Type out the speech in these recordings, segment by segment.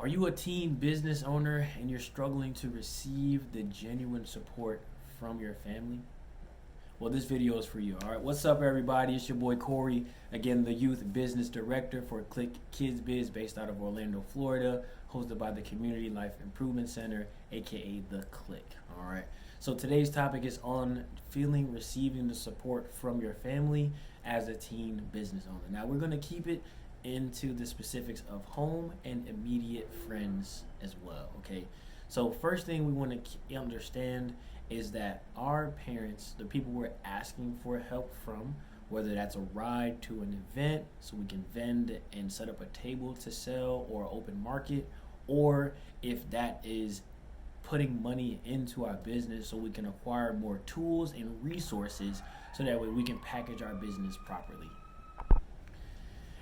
Are you a teen business owner and you're struggling to receive the genuine support from your family? Well, this video is for you. All right, what's up, everybody? It's your boy Corey, again, the Youth Business Director for CLIC Biz based out of Orlando, Florida, hosted by the Community Life Improvement Center, aka the CLIC. All right, so today's topic is on receiving the support from your family as a teen business owner. Now, we're going to keep it into the specifics of home and immediate friends as well. Okay, so first thing we want to understand is that our parents, the people we're asking for help from, whether that's a ride to an event so we can vend and set up a table to sell or open market, or if that is putting money into our business so we can acquire more tools and resources so that way we can package our business properly.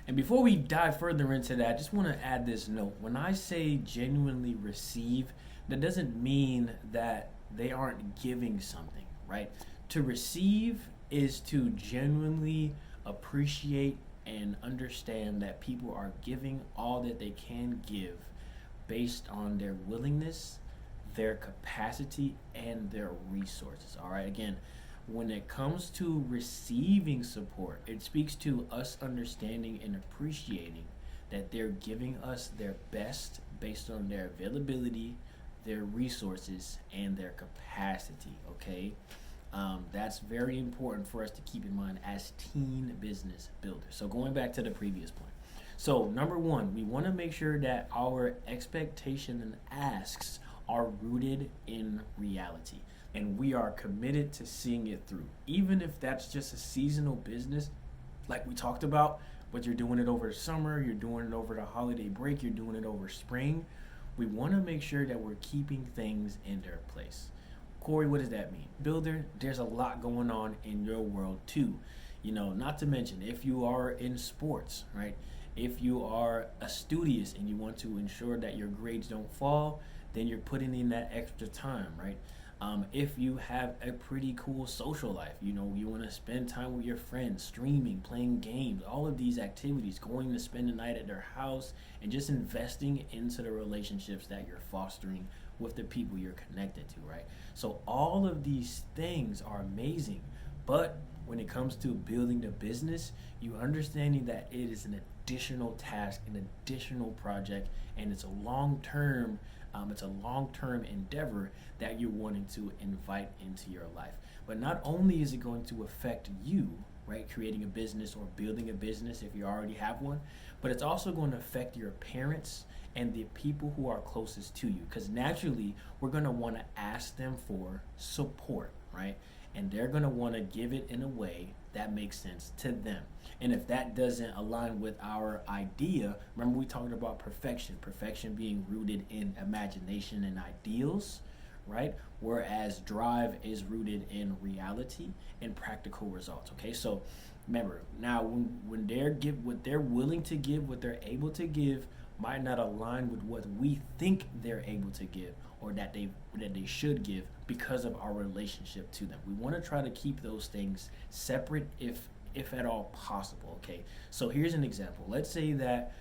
And before we dive further into that, I just want to add this note. When I say genuinely receive, that doesn't mean that they aren't giving something, right? To receive is to genuinely appreciate and understand that people are giving all that they can give based on their willingness, their capacity, and their resources. All right, again, when it comes to receiving support, it speaks to us understanding and appreciating that they're giving us their best based on their availability, their resources, and their capacity. Okay, that's very important for us to keep in mind as teen business builders. So going back to the previous point, so number one, we want to make sure that our expectation and asks are rooted in reality, and we are committed to seeing it through, even if that's just a seasonal business like we talked about, but you're doing it over the summer, you're doing it over the holiday break, you're doing it over spring. We want to make sure that we're keeping things in their place. Corey, what does that mean? Builder, there's a lot going on in your world too. You know, not to mention if you are in sports, right? If you are a studious and you want to ensure that your grades don't fall, then you're putting in that extra time, right? If you have a pretty cool social life, you know, you want to spend time with your friends, streaming, playing games, all of these activities, going to spend the night at their house, and just investing into the relationships that you're fostering with the people you're connected to, right? So all of these things are amazing, but when it comes to building the business, you understanding that it is an additional task, an additional project, and it's a long-term endeavor that you're wanting to invite into your life. But not only is it going to affect you, right, creating a business or building a business if you already have one, but it's also going to affect your parents and the people who are closest to you, because naturally we're going to want to ask them for support, right? And they're going to want to give it in a way that makes sense to them. And if that doesn't align with our idea, remember we talked about perfection being rooted in imagination and ideals, right? Whereas drive is rooted in reality and practical results. Okay, so remember, now when what they're willing to give, what they're able to give might not align with what we think they're able to give or that they should give because of our relationship to them. We want to try to keep those things separate if at all possible. Okay, so here's an example. Let's say that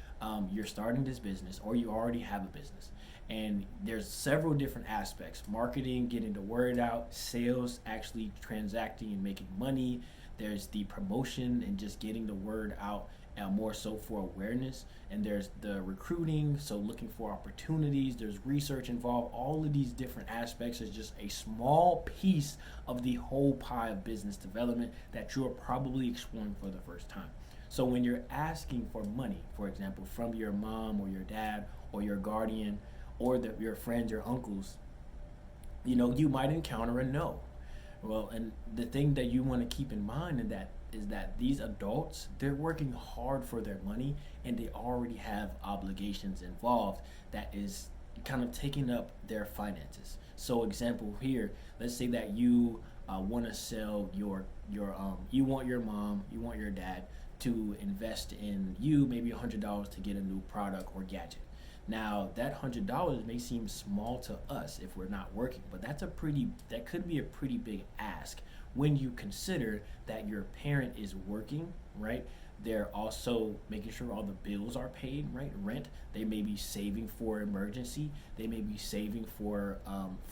you're starting this business or you already have a business, and there's several different aspects: marketing, getting the word out, sales, actually transacting and making money. There's the promotion and just getting the word out, more so for awareness. And there's the recruiting, so looking for opportunities. There's research involved. All of these different aspects is just a small piece of the whole pie of business development that you're probably exploring for the first time. So when you're asking for money, for example, from your mom or your dad or your guardian or your friends, your uncles, you know, you might encounter a no. Well, and the thing that you want to keep in mind is that these adults, they're working hard for their money and they already have obligations involved that is kind of taking up their finances. So example here, let's say that you want to sell you want your mom, you want your dad to invest in you maybe $100 to get a new product or gadget. Now that $100 may seem small to us if we're not working, but that could be a pretty big ask when you consider that your parent is working, right? They're also making sure all the bills are paid, right? Rent. They may be saving for emergency. They may be saving for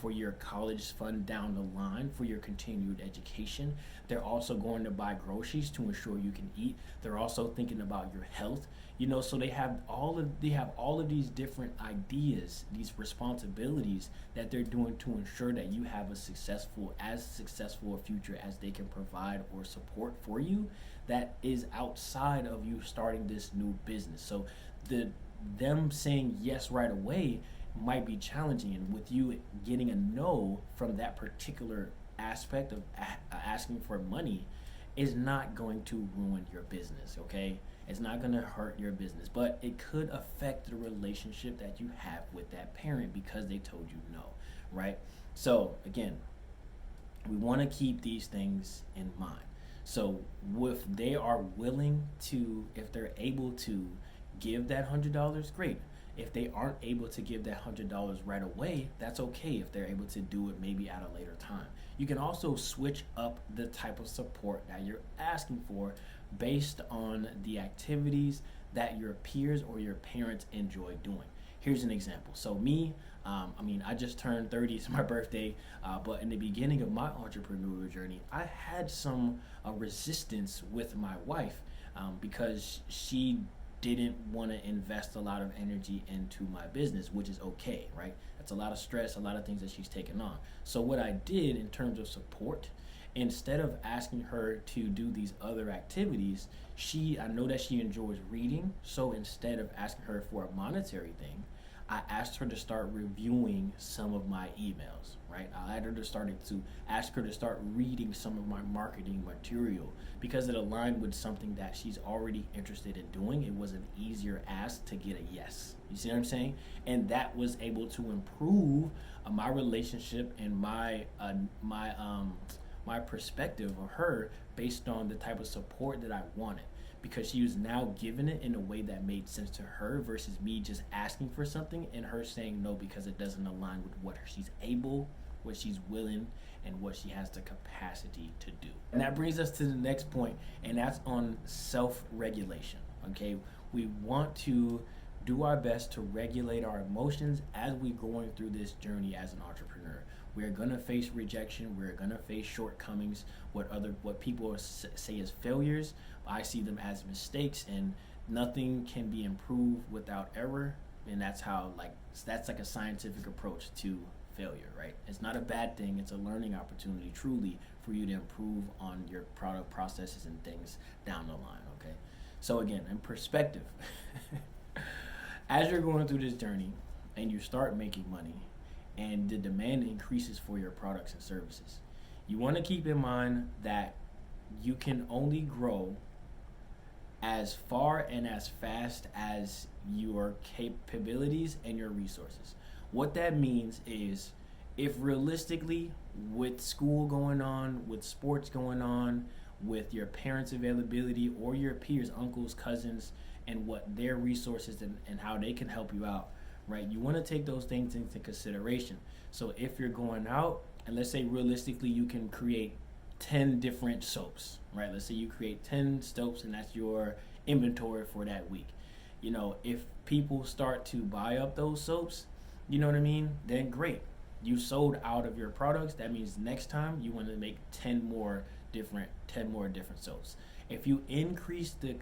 your college fund down the line for your continued education. They're also going to buy groceries to ensure you can eat. They're also thinking about your health. So they have all of these different ideas, these responsibilities that they're doing to ensure that you have as successful a future as they can provide or support for you, that is outside of you starting this new business. So them saying yes right away might be challenging, and with you getting a no from that particular aspect of asking for money is not going to ruin your business, okay? It's not going to hurt your business, but it could affect the relationship that you have with that parent because they told you no, right? So again, we want to keep these things in mind. So if they are willing to, if they're able to give that $100, great. If they aren't able to give that $100 right away, that's okay if they're able to do it maybe at a later time. You can also switch up the type of support that you're asking for based on the activities that your peers or your parents enjoy doing. Here's an example. So me, I just turned 30, it's my birthday, but in the beginning of my entrepreneurial journey, I had some resistance with my wife because she didn't want to invest a lot of energy into my business, which is okay, right? That's a lot of stress, a lot of things that she's taken on. So what I did in terms of support, instead of asking her to do these other activities, I know that she enjoys reading, so instead of asking her for a monetary thing, I asked her to start reviewing some of my emails, right? I had her to ask her to start reading some of my marketing material because it aligned with something that she's already interested in doing. It was an easier ask to get a yes. You see what I'm saying? And that was able to improve my relationship and my perspective of her based on the type of support that I wanted, because she was now giving it in a way that made sense to her versus me just asking for something and her saying no because it doesn't align with what she's able, what she's willing, and what she has the capacity to do. And that brings us to the next point, and that's on self-regulation, okay? We want to do our best to regulate our emotions as we're going through this journey as an entrepreneur. We're gonna face rejection. We're gonna face shortcomings. What people say is failures, I see them as mistakes, and nothing can be improved without error. And that's like a scientific approach to failure, right? It's not a bad thing. It's a learning opportunity, truly, for you to improve on your product processes and things down the line. Okay. So again, in perspective, as you're going through this journey and you start making money, and the demand increases for your products and services, you want to keep in mind that you can only grow as far and as fast as your capabilities and your resources. What that means is, if realistically, with school going on, with sports going on, with your parents' availability or your peers, uncles, cousins, and what their resources and how they can help you out, right? You want to take those things into consideration. So if you're going out, and let's say realistically you can create 10 different soaps, right? Let's say you create 10 soaps and that's your inventory for that week. If people start to buy up those soaps, you know what I mean? Then great. You sold out of your products. That means next time you want to make 10 more different soaps. If you increase the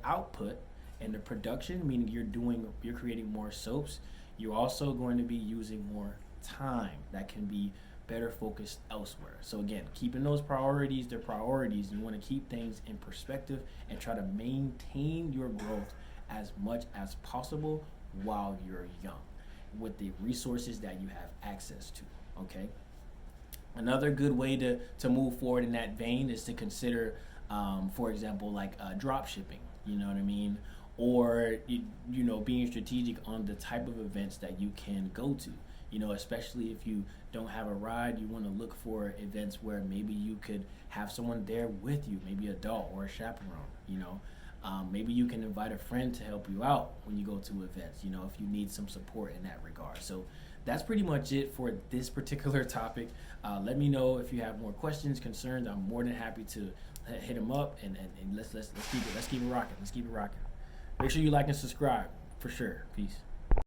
output and the production, meaning you're creating more soaps, you're also going to be using more time that can be better focused elsewhere. So again, keeping those priorities, they're priorities. You want to keep things in perspective and try to maintain your growth as much as possible while you're young with the resources that you have access to, okay? Another good way to move forward in that vein is to consider, for example, like drop shipping, you know what I mean? Or, being strategic on the type of events that you can go to. Especially if you don't have a ride, you want to look for events where maybe you could have someone there with you, maybe an adult or a chaperone, maybe you can invite a friend to help you out when you go to events, if you need some support in that regard. So that's pretty much it for this particular topic. Let me know if you have more questions, concerns. I'm more than happy to hit him up and let's keep it rocking. Let's keep it rocking. Make sure you like and subscribe for sure. Peace.